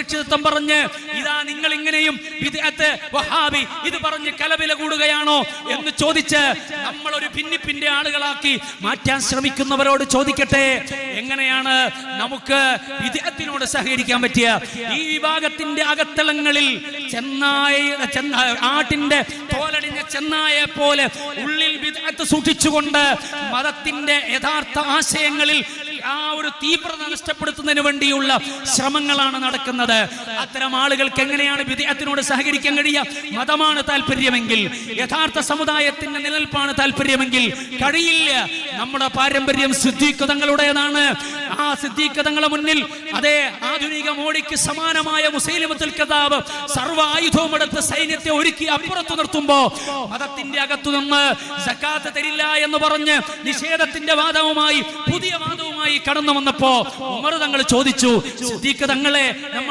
സുരക്ഷിതത്വം പറഞ്ഞ് ഇതാ നിങ്ങൾ ഇങ്ങനെയും ബിദ്അത്ത് വഹാബി ഇത് പറഞ്ഞ് കലപില കൂടുകയാണോ എന്ന് ചോദിച്ച് നമ്മൾ ഒരു ഭിന്നിപ്പിന്റെ ആളുകളാക്കി മാറ്റാൻ ശ്രമിക്കുന്നവരോട് ചോദിക്കട്ടെ, എങ്ങനെയാണ് നമുക്ക് ബിദ്അത്തിനോട് സഹകരിക്കാൻ പറ്റിയ? ഈ വിഭാഗത്തിന്റെ അകത്തളങ്ങളിൽ ആട്ടിന്റെ തോലടിഞ്ഞ ചെന്നായെ പോലെ ഉള്ളിൽ ബിദ്അത്ത് സൂക്ഷിച്ചുകൊണ്ട് മതത്തിന്റെ യഥാർത്ഥ ആശയങ്ങളിൽ ആ ഒരു തീവ്രത നഷ്ടപ്പെടുത്തുന്നതിന് വേണ്ടിയുള്ള ശ്രമങ്ങളാണ് നടക്കുന്നത്. അത്തരം ആളുകൾക്ക് എങ്ങനെയാണ് ബിദ്അത്തിനോട് സഹകരിക്കാൻ കഴിയുക? മതമാണ് താല്പര്യമെങ്കിൽ, യഥാർത്ഥ സമുദായത്തിന്റെ നിലനിൽപ്പാണ് താല്പര്യമെങ്കിൽ കഴിയില്ല. നമ്മുടെ പാരമ്പര്യം സിദ്ദീഖ് തങ്ങളുടേതാണ്. ആ സിദ്ദീഖ് തങ്ങളെ മുന്നിൽ അതേ ആധുനിക മോഡിക്ക് സമാനമായ മുസൈലിമത്തുൽ കദ്ദാബ് സർവ്വ ആയുധവും എടുത്ത് സൈന്യത്തെ ഒരുക്കി അപ്പുറത്തു നിർത്തുമ്പോ മതത്തിന്റെ അകത്തുനിന്ന് സക്കാത്ത് തരില്ല എന്ന് പറഞ്ഞ് നിഷേധത്തിന്റെ വാദവുമായി പുതിയ വാദവുമായി കടന്നു വന്നപ്പോ ഉമർ തങ്ങൾ ചോദിച്ചു, സിദ്ദീഖ് തങ്ങളെ നമ്മൾ